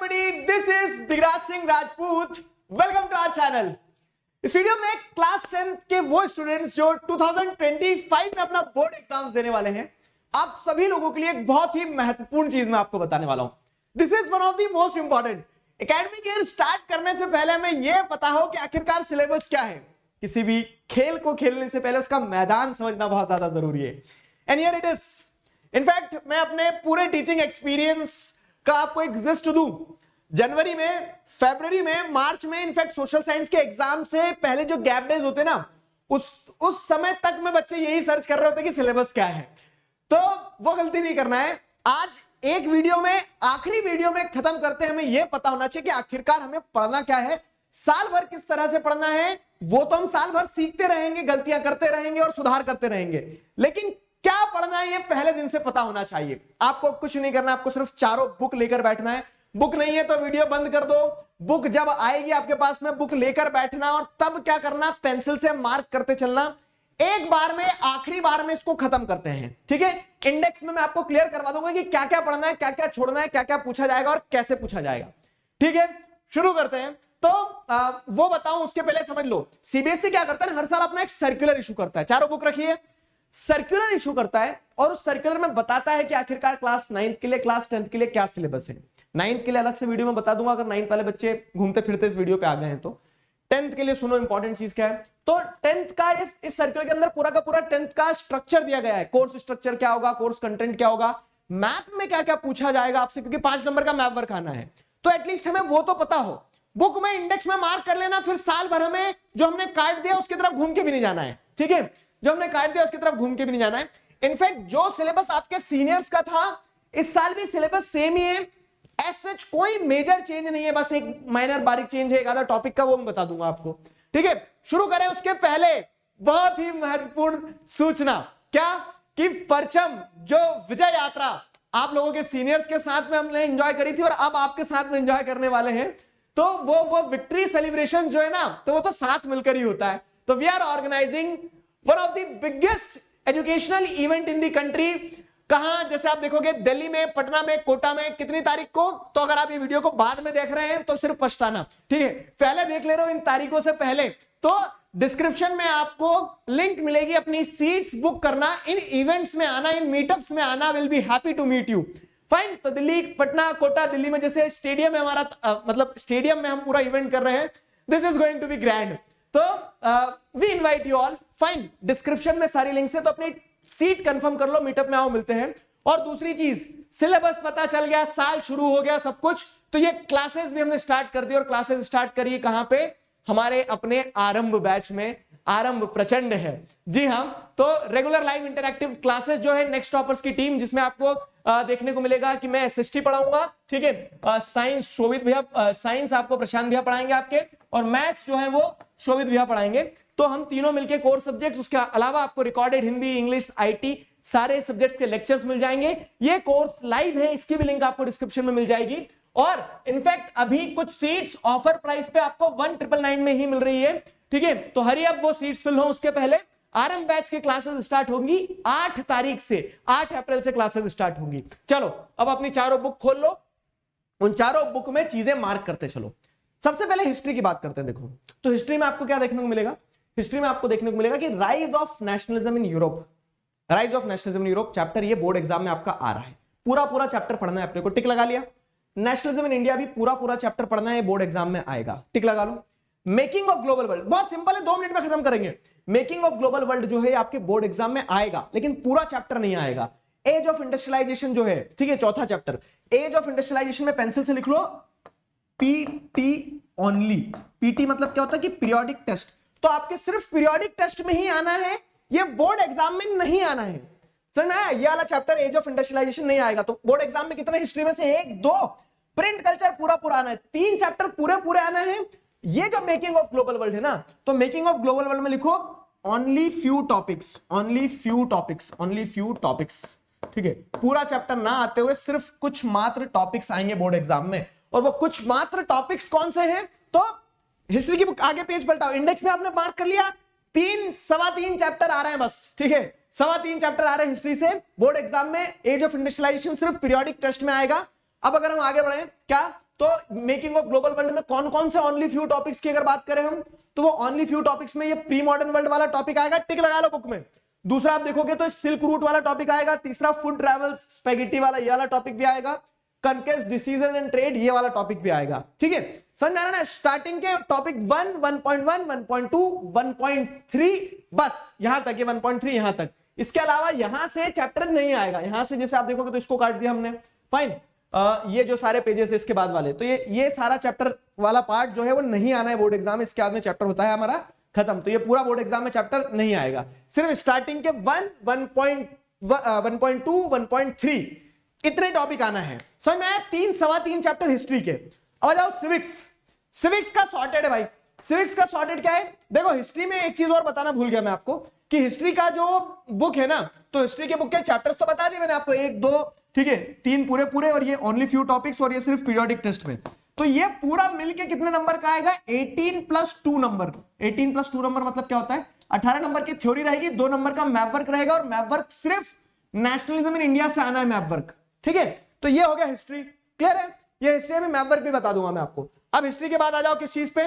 everybody, this is Digraj Singh Rajput. Welcome to our channel. इस video में class 10th के वो स्टूडेंट्स जो 2025 में अपना बोर्ड एग्जाम्स देने वाले हैं, आप सभी लोगों के लिए एक बहुत ही महत्वपूर्ण चीज मैं आपको बताने वाला हूं. This is one of the most important. Academic year start करने से पहले हमें यह पता हो कि आखिरकार सिलेबस क्या है. किसी भी खेल को खेलने से पहले उसका मैदान समझना बहुत ज्यादा जरूरी है. And here it is. In fact मैं अपने पूरे टीचिंग एक्सपीरियंस का आपको एक लिस्ट दूं. जनवरी में, फरवरी में, मार्च में, इनफैक्ट सोशल साइंस के एग्जाम से पहले जो गैप डेज होते ना, उस समय तक में बच्चे यही सर्च कर रहे होते कि सिलेबस क्या है. तो वो गलती नहीं करना है. आज एक वीडियो में, आखिरी वीडियो में खत्म करते हैं. हमें यह पता होना चाहिए कि आखिरकार हमें पढ़ना क्या है, साल भर किस तरह से पढ़ना है. वो तो हम साल भर सीखते रहेंगे, गलतियां करते रहेंगे और सुधार करते रहेंगे, लेकिन क्या पढ़ना है ये पहले दिन से पता होना चाहिए. आपको कुछ नहीं करना, आपको सिर्फ चारों बुक लेकर बैठना है. बुक नहीं है तो वीडियो बंद कर दो. बुक जब आएगी आपके पास में, बुक लेकर बैठना और तब क्या करना, पेंसिल से मार्क करते चलना. एक बार में, आखिरी बार में इसको खत्म करते हैं, ठीक है. इंडेक्स में मैं आपको क्लियर करवा दूंगा कि क्या क्या पढ़ना है, क्या क्या छोड़ना है, क्या क्या पूछा जाएगा और कैसे पूछा जाएगा. ठीक है, शुरू करते हैं. तो वो बताऊं उसके पहले समझ लो, सीबीएसई क्या करता है, हर साल अपना एक सर्कुलर इशू करता है. चारों बुक रखिए. सर्कुलर इशू करता है और उस सर्कुलर में बताता है कि आखिरकार क्लास 9th के लिए, क्लास 10th के लिए क्या सिलेबस है. 9th के लिए अलग से वीडियो में बता दूंगा, अगर 9th वाले बच्चे घूमते फिरते इस वीडियो पे आ गए हैं तो. 10th के लिए सुनो इंपॉर्टेंट चीज क्या है. तो 10th का इस सर्कुलर के अंदर पूरा का पूरा 10th का स्ट्रक्चर दिया गया है. कोर्स स्ट्रक्चर क्या होगा, कोर्स कंटेंट क्या होगा, मैथ में क्या क्या पूछा जाएगा आपसे, क्योंकि 5 नंबर का मैप वर्क आना है. तो एटलीस्ट हमें वो तो पता हो. बुक में, इंडेक्स में मार्क कर लेना, फिर साल भर हमें जो हमने काट दिया उसकी तरफ घूम के भी नहीं जाना है. ठीक है, जो हमने काट दिया उसकी तरफ घूम के भी नहीं जाना है. इनफैक्ट जो सिलेबस आपके सीनियर्स का था, इस साल भी सिलेबस सेम ही है. सच कोई मेजर चेंज नहीं है, बस एक माइनर बारीक चेंज है एक आधा टॉपिक का, वो मैं बता दूंगा आपको. ठीक है, शुरू करें. उसके पहले बहुत ही महत्वपूर्ण सूचना, क्या कि परचम जो विजय यात्रा आप लोगों के सीनियर्स के साथ में हमने एंजॉय करी थी और अब आपके साथ में एंजॉय करने वाले हैं, तो वो विक्ट्री सेलिब्रेशन जो है ना, तो वो तो साथ मिलकर ही होता है. तो we are organising one of the biggest educational event in the country. कहां, जैसे आप देखोगे, दिल्ली में, पटना में, कोटा में. कितनी तारीख को, तो अगर आप ये वीडियो को बाद में देख रहे हैं तो सिर्फ पछताना. ठीक है, पहले देख ले रहे हो इन तारीखों से पहले, तो डिस्क्रिप्शन में आपको लिंक मिलेगी. अपनी सीट्स बुक करना, इन इवेंट्स में आना, इन मीटअप्स में आना. Will be happy to meet you. Fine. तो दिल्ली, पटना, कोटा, दिल्ली में जैसे स्टेडियम है हमारा, मतलब स्टेडियम में हम पूरा इवेंट कर रहे हैं. This is going to be grand. तो we invite you all. Fine, description में सारी लिंक्स है, तो अपनी सीट कंफर्म कर लो. मीटअप में आओ, मिलते हैं. और दूसरी चीज, सिलेबस पता चल गया, साल शुरू हो गया, सब कुछ. तो ये क्लासेस भी हमने स्टार्ट कर दी, और क्लासेस स्टार्ट करिए कहां पे, हमारे अपने आरंभ बैच में. आरंभ प्रचंड है, जी हाँ. तो रेगुलर लाइव इंटरैक्टिव क्लासेस जो है नेक्स्ट टॉपर्स की टीम, जिसमें आपको देखने को मिलेगा कि मैं एसएसटी पढ़ाऊंगा. ठीक है, साइंस शोभित भैया, साइंस आपको प्रशांत भैया पढ़ाएंगे आपके, और मैथ्स जो है वो शोभित भैया पढ़ाएंगे. तो हम तीनों मिलके कोर सब्जेक्ट्स, उसके अलावा आपको रिकॉर्डेड हिंदी, इंग्लिश, आईटी, सारे सब्जेक्ट के लेक्चर्स मिल जाएंगे. ये कोर्स लाइव है, इसकी भी लिंक आपको डिस्क्रिप्शन में मिल जाएगी. और इनफैक्ट अभी कुछ सीट्स ऑफर प्राइस पे आपको 1999 में ही मिल रही है. ठीक है, तो हरी अब वो सीट्स फिल हो, उसके पहले आरंभ बैच की क्लासेस स्टार्ट होंगी 8 तारीख से. 8 अप्रैल से क्लासेस स्टार्ट होंगी. चलो अब अपनी चारों बुक खोल लो, उन चारों बुक में चीजें मार्क करते चलो. सबसे पहले हिस्ट्री की बात करते हैं. देखो, तो हिस्ट्री में आपको क्या देखने को मिलेगा. हिस्ट्री में आपको देखने को मिलेगा कि rise of nationalism in Europe. Rise of nationalism in Europe chapter ये बोर्ड एग्जाम में आपका आ रहा है. पूरा चैप्टर पढ़ना है अपने को. टिक लगा लिया. नेशनलिज्म इन इंडिया भी पूरा चैप्टर पढ़ना है, बोर्ड एग्जाम में आएगा. टिक लगा लो. मेकिंग ऑफ ग्लोबल वर्ल्ड बहुत सिंपल है, 2 मिनट में खत्म करेंगे. मेकिंग ऑफ ग्लोबल वर्ल्ड जो है आपके बोर्ड एग्जाम में आएगा, लेकिन पूरा चैप्टर नहीं आएगा. एज ऑफ इंडस्ट्रियलाइजेशन जो है, ठीक है, चौथा चैप्टर. एज ऑफ इंडस्ट्रियलाइजेशन में पेंसिल से लिख लो पीटी ओनली. पीटी मतलब क्या होता है कि पीरियोडिक टेस्ट. तो आपके सिर्फ पीरियोडिक टेस्ट में ही आना है, ये बोर्ड एग्जाम में नहीं आना है. समझ आया. ये वाला चैप्टर एज ऑफ इंडस्ट्रियलाइजेशन नहीं आएगा. तो बोर्ड एग्जाम में कितने, हिस्ट्री में से 1, 2, प्रिंट कल्चर पूरा आना है. 3 चैप्टर पूरे आना है. ये जो मेकिंग ऑफ ग्लोबल वर्ल्ड है ना, तो मेकिंग ऑफ ग्लोबल वर्ल्ड में लिखो only few topics. Only few topics, only few topics. ठीक है, पूरा चैप्टर ना आते हुए सिर्फ कुछ मात्र टॉपिक्स आएंगे बोर्ड एग्जाम में. और वो कुछ मात्र टॉपिक्स कौन से हैं, तो हिस्ट्री की बुक आगे पेज पलटाओ. इंडेक्स में आपने मार्क कर लिया, 3 चैप्टर आ रहे हैं बस. ठीक है, 3.25 चैप्टर आ रहे हैं हिस्ट्री से. बोर्ड एग्जाम में एज ऑफ इंडस्ट्रियलाइजेशन सिर्फ पीरियोडिक टेस्ट में आएगा. अब अगर हम आगे बढ़े, क्या तो मेकिंग ऑफ ग्लोबल वर्ल्ड में कौन कौन से ओनली फ्यू टॉपिक्स की अगर बात करें हम, तो वो ओनली फ्यू टॉपिक्स में ये प्री मॉडर्न वर्ल्ड वाला टॉपिक आएगा, टिक लगा लो बुक में। दूसरा आप देखोगे तो सिल्क रूट वाला टॉपिक आएगा। तीसरा फूड ट्रैवल्स स्पेगेटी वाला ये वाला टॉपिक भी आएगा। कनकेस्ट डिसीजेस एंड ट्रेड ये वाला टॉपिक भी आएगा। ठीक है, समझ आ रहा है ना? स्टार्टिंग के टॉपिक 1, 1.1, 1.2, 1.3, बस यहां तक, ये 1.3 यहां तक। इसके अलावा यहां से चैप्टर नहीं आएगा। यहां से जैसे आप देखोगे तो इसको काट दिया हमने, फाइन। ये जो सारे पेजेस है इसके बाद वाले, तो ये सारा चैप्टर वाला पार्ट जो है वो नहीं आना है बोर्ड एग्जाम में। इसके बाद में चैप्टर होता है हमारा खत्म, तो ये पूरा बोर्ड एग्जाम में चैप्टर नहीं आएगा। सिर्फ स्टार्टिंग के 1, 1.2, 1.3 इतने टॉपिक आना है। समझ में आया? 3, सवा 3 चैप्टर हिस्ट्री के। अब आ जाओ सिविक्स। सिविक्स का सॉर्टेड है भाई। सिविक्स का सॉर्टेड क्या है? देखो हिस्ट्री में एक चीज और बताना भूल गया मैं आपको कि हिस्ट्री का जो बुक है ना, तो हिस्ट्री के बुक के चैप्टर्स तो बता दिए मैंने आपको, 1, 2, ठीक है, 3 पूरे पूरे, और ये ओनली फ्यू टॉपिक्स, और ये सिर्फ पीरियोडिक टेस्ट में। तो ये पूरा मिलके कितने नंबर का आएगा? 18+2 नंबर। 18+2 नंबर मतलब क्या होता है? 18 नंबर की थ्योरी रहेगी, 2 नंबर का मैप वर्क रहेगा, और मैप वर्क सिर्फ नेशनलिज्म इन इंडिया से आना है मैप वर्क। ठीक है, तो ये हो गया हिस्ट्री। क्लियर है? ये हिस्ट्री में मैप वर्क भी बता दूंगा मैं आपको। अब हिस्ट्री के बाद आ जाओ किस चीज पे?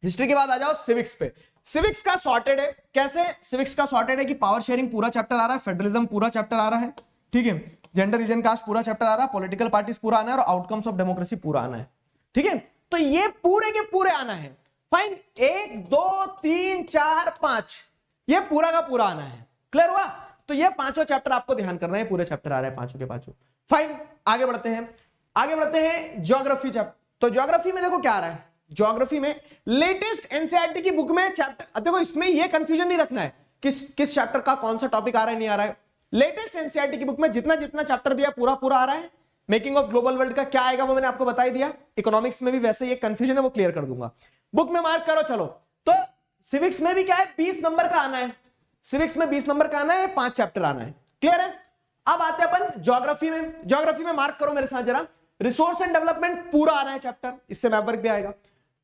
हिस्ट्री के बाद आ जाओ सिविक्स पे। सिविक्स का सॉर्टेड है कैसे? सिविक्स का सॉर्टेड है कि पावर शेयरिंग पूरा चैप्टर आ रहा है, फेडरलिज्म पूरा चैप्टर आ रहा है, ठीक है, जेंडर रीजन कास्ट पूरा चैप्टर आ रहा है, पॉलिटिकल पार्टीज पूरा आना है, और आउटकम्स ऑफ डेमोक्रेसी पूरा आना है। ठीक है, तो ये पूरे के पूरे आना है। फाइन, 1, 2, 3, 4, 5 ये पूरा का पूरा आना है। क्लियर हुआ? तो ये पांचों चैप्टर आपको ध्यान करना है, पूरे चैप्टर आ रहे हैं पांचों के पांचों। फाइन, आगे बढ़ते हैं। आगे बढ़ते हैं ज्योग्राफी चैप्टर। तो ज्योग्राफी में देखो क्या आ रहा है। ज्योग्राफी में लेटेस्ट एनसीईआरटी की बुक में चैप्टर, देखो इसमें ये कंफ्यूजन नहीं रखना है किस चैप्टर का कौन सा टॉपिक आ रहा है नहीं आ रहा है। लेटेस्ट एनसीईआरटी की बुक में जितना जितना चैप्टर दिया पूरा पूरा आ रहा है। मेकिंग ऑफ ग्लोबल वर्ल्ड का क्या आएगा वो मैंने आपको बता ही दिया। इकोनॉमिक्स में भी वैसे ये कंफ्यूजन है वो क्लियर कर दूंगा। बुक में मार्क करो। चलो, तो सिविक्स में भी क्या है? 20 नंबर का आना है। सिविक्स में 20 नंबर का आना है, 5 चैप्टर आना है। क्लियर है? अब आते हैं अपन ज्योग्राफी में। ज्योग्राफी में मार्क करो मेरे साथ जरा। रिसोर्स एंड डेवलपमेंट पूरा आ रहा है चैप्टर, इससे मैप वर्क भी आएगा।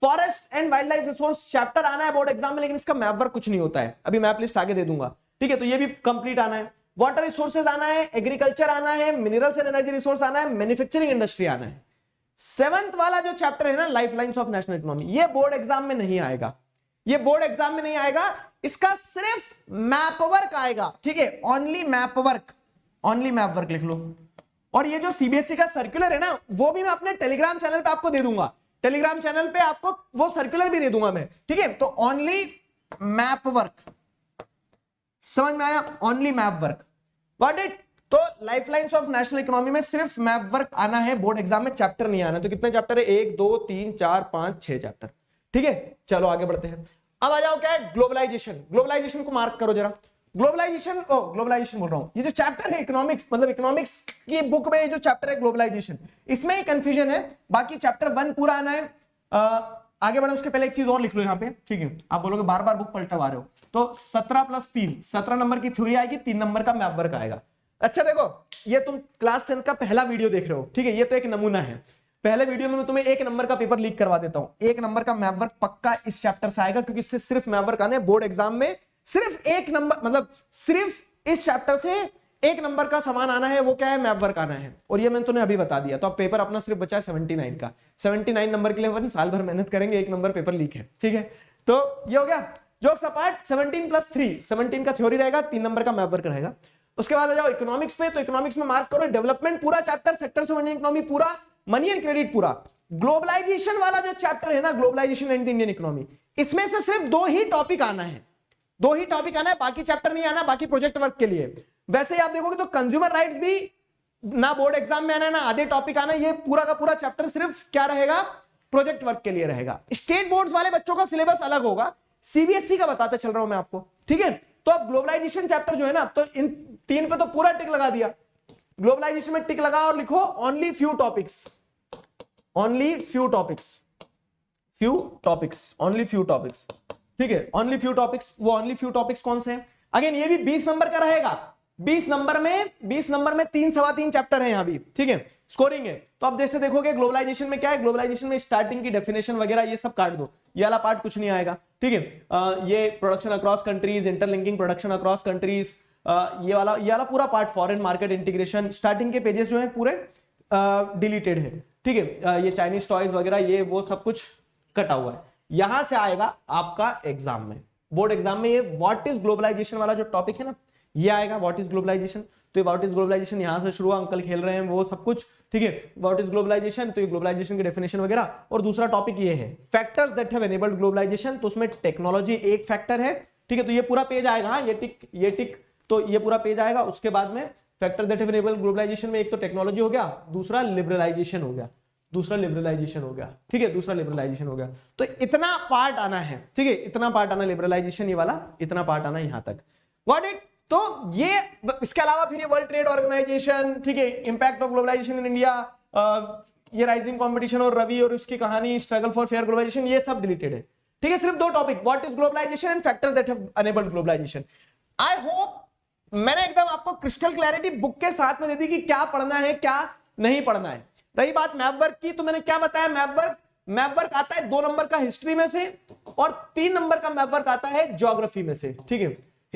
Forest and wild life resource chapter आना है बोर्ड एग्जाम में, लेकिन इसका मैप वर्क कुछ नहीं होता है। अभी मैप लिस्ट आगे दे दूंगा, ठीक है, तो ये भी कंप्लीट आना है। वाटर रिसोर्सेज आना है, एग्रीकल्चर आना है, मिनरल्स एंड एनर्जी रिसोर्स आना है, मैन्युफैक्चरिंग इंडस्ट्री आना है। 7th वाला जो चैप्टर है ना, लाइफलाइंस ऑफ नेशनल इकोनॉमी, ये बोर्ड एग्जाम में नहीं आएगा। ये बोर्ड एग्जाम में नहीं आएगा, इसका सिर्फ मैप वर्क आएगा। ठीक है, only map work, only map work लिख लो। और ये जो सीबीएसई का सर्कुलर है ना, वो भी मैं अपने टेलीग्राम चैनल पे आपको दे दूंगा। टेलीग्राम चैनल पे आपको वो सर्कुलर भी दे दूंगा मैं, ठीक है। तो ओनली मैप वर्क, समझ में आया? Only map work, got it. तो लाइफलाइंस ऑफ नेशनल इकोनॉमी में सिर्फ मैप वर्क आना है बोर्ड एग्जाम में, चैप्टर नहीं आना। तो कितने चैप्टर है? 1, 2, 3, 4, 5, 6 चैप्टर। ठीक है, चलो आगे बढ़ते हैं। अब आ जाओ क्या है? ग्लोबलाइजेशन। ग्लोबलाइजेशन को मार्क करो जरा। ग्लोबलाइजेशन बोल रहा हूं, ये जो चैप्टर है इकोनॉमिक्स, मतलब इकोनॉमिक्स की बुक में जो चैप्टर है ग्लोबलाइजेशन, इसमें ही कंफ्यूजन है। बाकी चैप्टर 1 पूरा आना है। आगे बढ़े उसके पहले एक चीज और लिख लो यहाँ पे, ठीक है। आप बोलोगे बार बार बुक पलटवा रहे हो, तो 17+3 17 नंबर की थ्योरी आएगी, 3 नंबर का मैप वर्क आएगा। अच्छा देखो, ये तुम क्लास 10 का पहला वीडियो देख रहे हो, ठीक है, ये तो एक नमूना है। पहले वीडियो में मैं तुम्हें 1 नंबर का पेपर लीक करवा देता हूं। 1 नंबर का मैप वर्क पक्का इस चैप्टर से आएगा, क्योंकि इससे सिर्फ मैप वर्क आने बोर्ड एग्जाम में। सिर्फ 1 नंबर, मतलब सिर्फ इस चैप्टर से 1 नंबर का सवाल आना है, वो क्या है? मैप वर्क आना है। और ये मैंने तुम्हें अभी बता दिया। तो अब पेपर अपना सिर्फ बचा है 79 का। 79 नंबर के लिए अपन साल भर मेहनत करेंगे, 1 नंबर पेपर लीक है, ठीक है। तो ये हो गया जोक्स अपार्ट। 17+3 17 का थ्योरी रहेगा, 3 नंबर का मैप वर्क रहेगा। उसके बाद आ जाओ इकोनॉमिक्स पे। तो इकोनॉमिक्स में मार्क करो डेवलपमेंट पूरा chapter, sectors of Indian economy पूरा, मनी एंड क्रेडिट पूरा। ग्लोबलाइजेशन वाला जो चैप्टर है ना, globalisation and the Indian economy, इसमें से सिर्फ 2 ही टॉपिक आना है, 2 ही टॉपिक आना है, बाकी चैप्टर नहीं आना, बाकी प्रोजेक्ट वर्क के लिए। वैसे ही आप देखोगे तो कंज्यूमर राइट्स भी ना बोर्ड एग्जाम में आना है, ना आधे टॉपिक आना है। ये पूरा का पूरा चैप्टर सिर्फ क्या रहेगा? प्रोजेक्ट वर्क के लिए रहेगा। स्टेट बोर्ड वाले बच्चों का सिलेबस अलग होगा, सीबीएसई का बताते चल रहा हूं मैं आपको, ठीक है। तो अब ग्लोबलाइजेशन चैप्टर जो है ना, तो इन 3 पे तो पूरा टिक लगा दिया। ग्लोबलाइजेशन में टिक लगा और लिखो only few topics, only few topics, few topics, only few topics, ठीक है। ओनली फ्यू टॉपिक्स, वो ओनली फ्यू टॉपिक्स कौन से हैं? अगेन ये भी 20 नंबर का रहेगा। 20 नंबर में 3 सवा 3 चैप्टर है यहाँ भी, ठीक है, स्कोरिंग है। तो आप जैसे देखोगे ग्लोबलाइजेशन में क्या है, ग्लोबलाइजेशन में स्टार्टिंग की डेफिनेशन वगैरह ये सब काट दो, ये वाला पार्ट कुछ नहीं आएगा, ठीक है। ये production across countries, interlinking production across countries, ये वाला पूरा part, foreign market integration, starting के पेजेस जो है पूरे डिलीटेड है। ठीक है, ये चाइनीज टॉयज वगैरह ये वो सब कुछ कटा हुआ है। यहां से आएगा आपका एग्जाम में, बोर्ड एग्जाम में, ये व्हाट इज ग्लोबलाइजेशन वाला जो टॉपिक है ना, ये आएगा व्हाट इज ग्लोबलाइजेशन। तो ये व्हाट इज ग्लोबलाइजेशन यहां से शुरू, अंकल खेल रहे हैं वो सब कुछ, ठीक है। व्हाट इज ग्लोबलाइजेशन, तो ये ग्लोबलाइजेशन की डेफिनेशन वगैरह। और दूसरा टॉपिक ये है factors that have enabled globalisation, तो उसमें टेक्नोलॉजी एक फैक्टर है, ठीक है। तो ये पूरा पेज आएगा, हाँ, ये टिक, तो ये पूरा पेज आएगा। उसके बाद में factor that have enabled globalization में एक तो टेक्नोलॉजी हो गया, दूसरा लिबरलाइजेशन हो गया, ठीक है, दूसरा लिबरलाइजेशन हो गया। तो इतना पार्ट आना है, ठीक है, इतना पार्ट आना लिबरलाइजेशन, ये वाला इतना पार्ट आना यहां तक, गॉट इट। तो ये इसके अलावा फिर ये वर्ल्ड ट्रेड ऑर्गेनाइजेशन, ठीक है, impact of globalization in India, ये राइजिंग कंपटीशन और रवि और उसकी कहानी स्ट्रगल फॉर फेयर ग्लोबलाइजेशन, ये सब डिलीटेड है, ठीक है। सिर्फ दो topic, what is globalization and factors that have enabled globalization. I hope मैंने एकदम आपको क्रिस्टल क्लैरिटी बुक के साथ में दे दी कि क्या पढ़ना है क्या नहीं पढ़ना है। रही बात मैप वर्क की, तो मैंने क्या बताया, मैप वर्क आता है 2 नंबर का हिस्ट्री में से और 3 नंबर का मैप वर्क आता है ज्योग्राफी में से, ठीक है,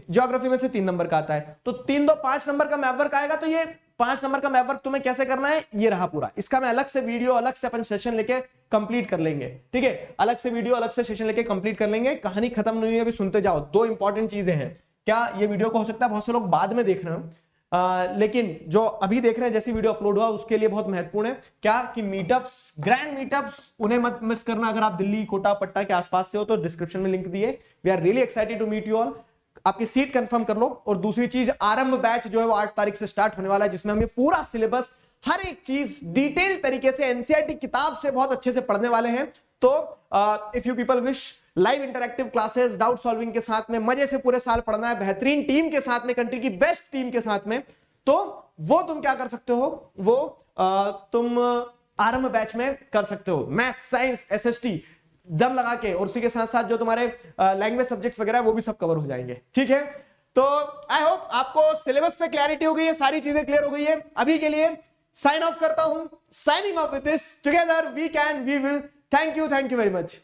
ज्योग्राफी में से 3 नंबर का आता है। तो 3 2 5 नंबर का मैप वर्क आएगा। तो ये 5 नंबर का मैप वर्क तुम्हें कैसे करना है, ये रहा पूरा। इसका मैं अलग से वीडियो, अलग से अपन सेशन लेके कंप्लीट कर लेंगे, ठीक है, अलग से वीडियो, अलग से सेशन लेके कंप्लीट कर लेंगे। कहानी खत्म नहीं हुई, अभी सुनते जाओ। 2 इंपॉर्टेंट चीजें हैं, क्या ये वीडियो को हो सकता है बहुत से लोग बाद में देख रहे हो, लेकिन जो अभी देख रहे हैं जैसी वीडियो अपलोड हुआ उसके लिए बहुत महत्वपूर्ण है क्या, कि मीटअप्स, ग्रैंड मीटअप्स, उन्हें मत मिस करना। अगर आप दिल्ली, कोटा, पट्टा के आसपास से हो तो डिस्क्रिप्शन में लिंक दिए। We are really excited to meet you all. आपकी सीट कंफर्म कर लो। और दूसरी चीज, आरंभ बैच जो है वो 8 तारीख से स्टार्ट होने वाला है, जिसमें हम ये पूरा सिलेबस, हर एक चीज डिटेल तरीके से एनसीईआरटी किताब से बहुत अच्छे से पढ़ने वाले हैं। तो if you people wish live interactive classes, doubt solving के साथ में, मजे से पूरे साल पढ़ना है, बेहतरीन टीम के साथ में, कंट्री की बेस्ट टीम के साथ में, तो वो तुम क्या कर सकते हो, वो तुम आरंभ बैच में कर सकते हो। मैथ, साइंस, एसएसटी दम लगा के, और उसी के साथ साथ जो तुम्हारे लैंग्वेज सब्जेक्ट्स वगैरह वो भी सब कवर हो जाएंगे, ठीक है। तो आई होप आपको सिलेबस पे क्लैरिटी हो गई है, सारी चीजें क्लियर हो गई है। अभी के लिए साइन ऑफ करता हूं, signing off with this, together we can, we will. Thank you very much.